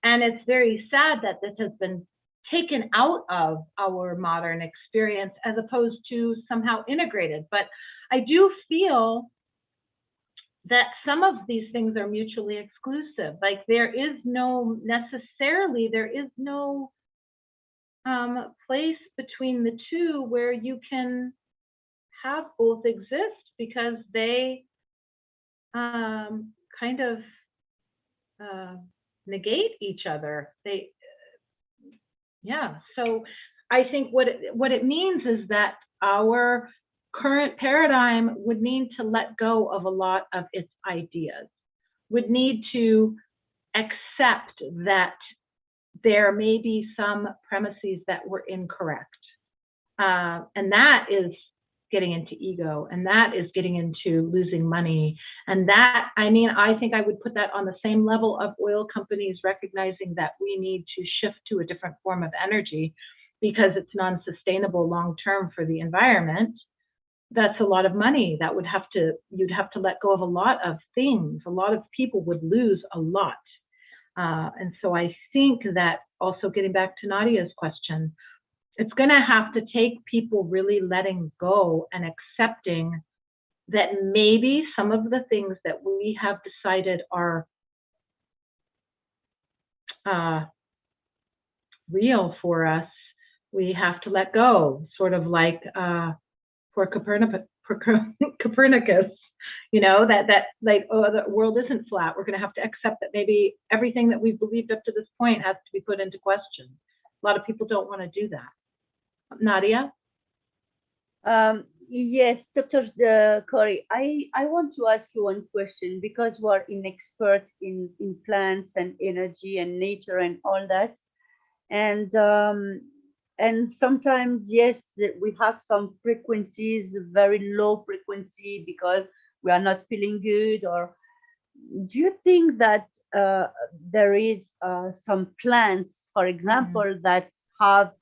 And it's very sad that this has been taken out of our modern experience as opposed to somehow integrated. But I do feel that some of these things are mutually exclusive. Like there is no place between the two where you can have both exist, because they kind of negate each other. So I think what it means is that our current paradigm would need to let go of a lot of its ideas, would need to accept that there may be some premises that were incorrect. And that is getting into ego, and that is getting into losing money. And that, I mean, I think I would put that on the same level of oil companies recognizing that we need to shift to a different form of energy because it's non-sustainable long-term for the environment. That's a lot of money that you'd have to let go of a lot of things. A lot of people would lose a lot. And so I think that, also getting back to Nadia's question, it's going to have to take people really letting go and accepting that maybe some of the things that we have decided are real for us, we have to let go. Sort of like for Copernicus, you know, that like, oh, the world isn't flat. We're going to have to accept that maybe everything that we've believed up to this point has to be put into question. A lot of people don't want to do that. Nadia? Yes, Dr. Kori, I want to ask you one question, because we're an expert in plants and energy and nature and all that. And sometimes, yes, we have some frequencies, very low frequency, because we are not feeling good. Or do you think that there is some plants, for example, that have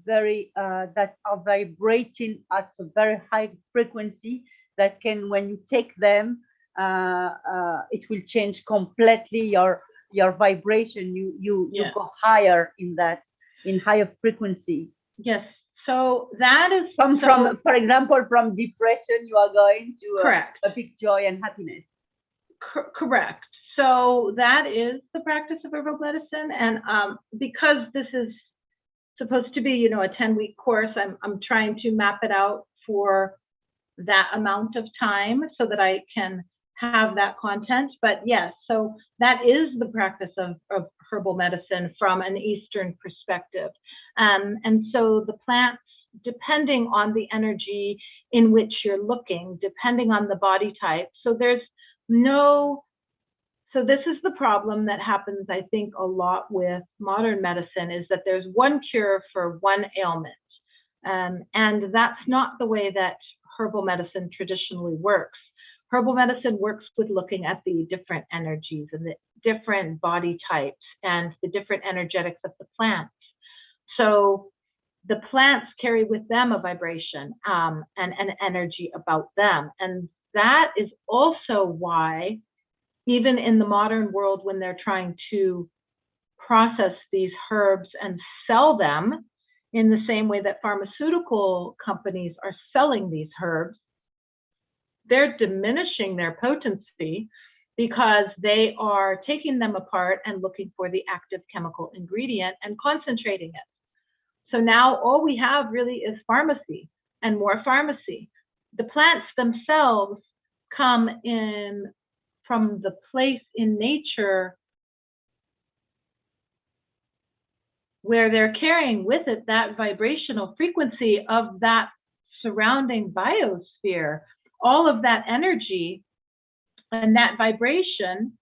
that are vibrating at a very high frequency, that can, when you take them, it will change completely your vibration? You go higher in higher frequency. Yes. So that is From, for example, from depression, you are going to correct. a big joy and happiness. Correct. So that is the practice of herbal medicine, and because this is supposed to be, you know, a 10-week course, I'm trying to map it out for that amount of time so that I can have that content. But yes, so that is the practice of herbal medicine from an Eastern perspective. And so the plants, depending on the energy in which you're looking, depending on the body type. So there's no, so this is the problem that happens, I think, a lot with modern medicine, is that there's one cure for one ailment. And that's not the way that herbal medicine traditionally works. Herbal medicine works with looking at the different energies and the different body types and the different energetics of the plants. So the plants carry with them a vibration and an energy about them. And that is also why, even in the modern world, when they're trying to process these herbs and sell them in the same way that pharmaceutical companies are selling these herbs, they're diminishing their potency because they are taking them apart and looking for the active chemical ingredient and concentrating it. So now all we have really is pharmacy and more pharmacy. The plants themselves come in from the place in nature where they're carrying with it that vibrational frequency of that surrounding biosphere, all of that energy and that vibration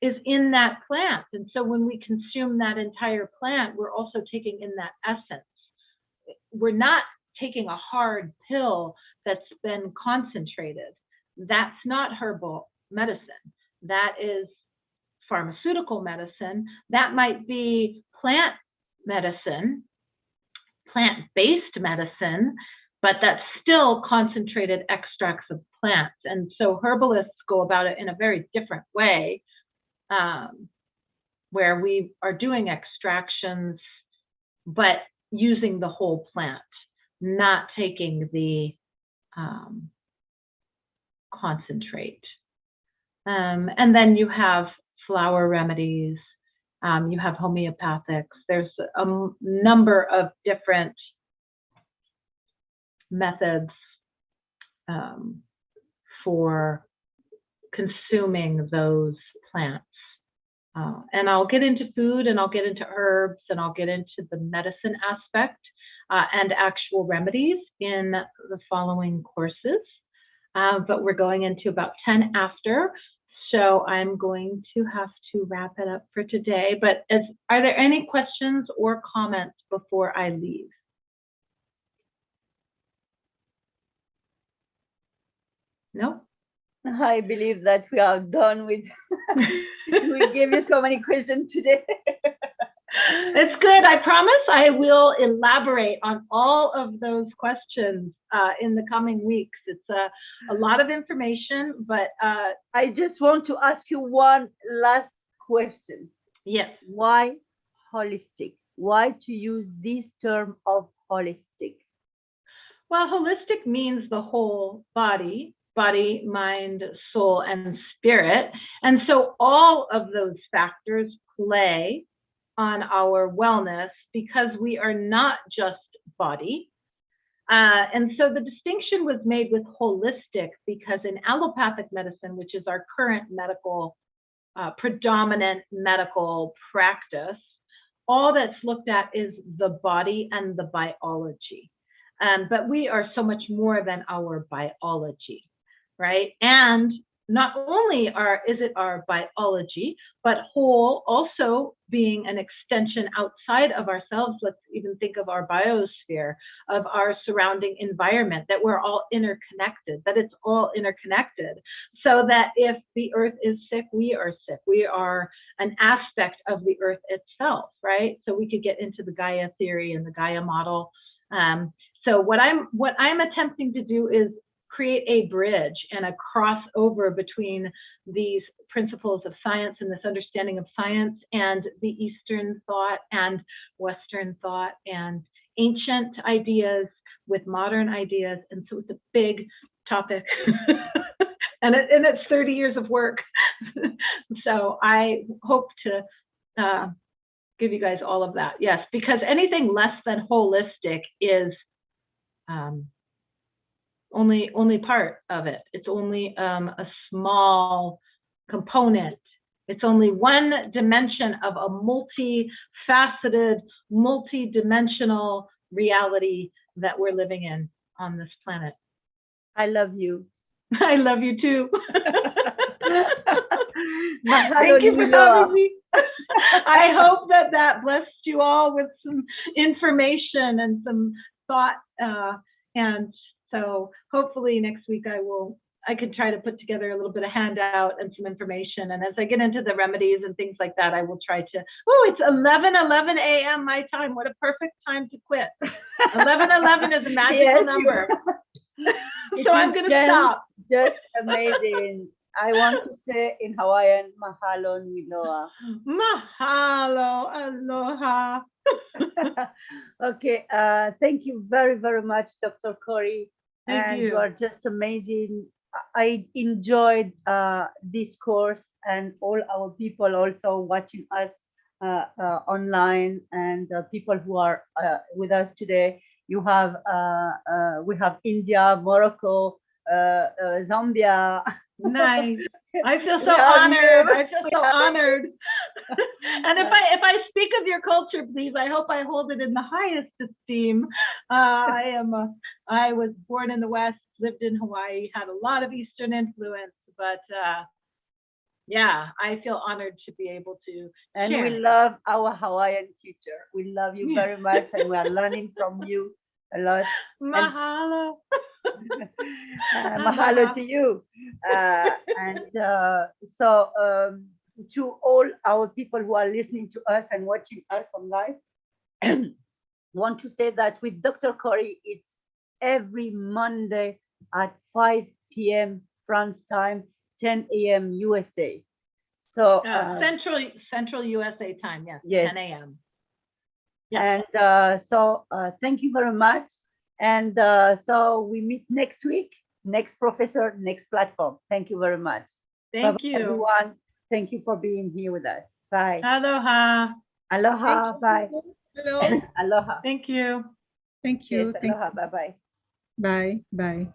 is in that plant. And so when we consume that entire plant, we're also taking in that essence. We're not taking a hard pill that's been concentrated. That's not herbal medicine. That is pharmaceutical medicine. That might be plant medicine, plant-based medicine, but that's still concentrated extracts of plants. And so herbalists go about it in a very different way, where we are doing extractions, but using the whole plant, not taking the concentrate. And then you have flower remedies, you have homeopathics. There's a number of different methods for consuming those plants. And I'll get into food, and I'll get into herbs, and I'll get into the medicine aspect and actual remedies in the following courses. But we're going into about 10 after. So I'm going to have to wrap it up for today. But are there any questions or comments before I leave? No? I believe that we are done with, we gave you so many questions today. It's good. I promise I will elaborate on all of those questions in the coming weeks. It's a lot of information, but I just want to ask you one last question. yes. Why holistic? Why to use this term of holistic? Well, holistic means the whole body, mind, soul, and spirit. And so all of those factors play on our wellness, because we are not just body. And so the distinction was made with holistic because in allopathic medicine, which is our current medical, predominant medical practice, all that's looked at is the body and the biology. But we are so much more than our biology, right? And not only is it our biology, but whole also being an extension outside of ourselves. Let's even think of our biosphere, of our surrounding environment, that we're all interconnected, that it's all interconnected. So that if the earth is sick, we are sick. We are an aspect of the earth itself, right? So we could get into the Gaia theory and the Gaia model. So what I'm attempting to do is create a bridge and a crossover between these principles of science and this understanding of science and the Eastern thought and Western thought and ancient ideas with modern ideas. And so it's a big topic. and it's 30 years of work. So I hope to give you guys all of that. Yes, because anything less than holistic is only part of it. It's only a small component. It's only one dimension of a multifaceted, multi-dimensional reality that we're living in on this planet. I love you. I love you too. Mahalo Thank you for Niloa. having me. I hope that blessed you all with some information and some thought. And so hopefully next week I can try to put together a little bit of handout and some information. And as I get into the remedies and things like that, I will try to, it's 11:11 a.m. my time. What a perfect time to quit. 11:11 is a magical Yes, number. It So I'm is going to stop. Just amazing. I want to say in Hawaiian, mahalo niloa. Mahalo, aloha. Okay, thank you very, very much, Dr. Kori. Thank And you. you are just amazing. I enjoyed this course, and all our people also watching us online, and people who are with us today. You have we have India, Morocco, Zambia. Nice. I feel We so have honored. you. I feel We so have you. honored. And if I speak of your culture, please, I hope I hold it in the highest esteem. I was born in the West, lived in Hawaii, had a lot of Eastern influence, but yeah, I feel honored to be able to And share. we love our Hawaiian teacher. We love you very much, and we are learning from you a lot. Mahalo. Mahalo to you. So to all our people who are listening to us and watching us on live, want to say that with Dr. Kori, it's every Monday at 5 p.m. France time, 10 a.m. USA. So Central USA time, yes, Yes. 10 a.m. Yes. And thank you very much. And so we meet next week, next professor, next platform. Thank you very much. Thank Bye-bye, you. everyone. Thank you for being here with us. Bye. Aloha. Aloha. Bye. Hello. Aloha. Thank you. Thank you. Yes, aloha. Bye-bye. Bye. Bye.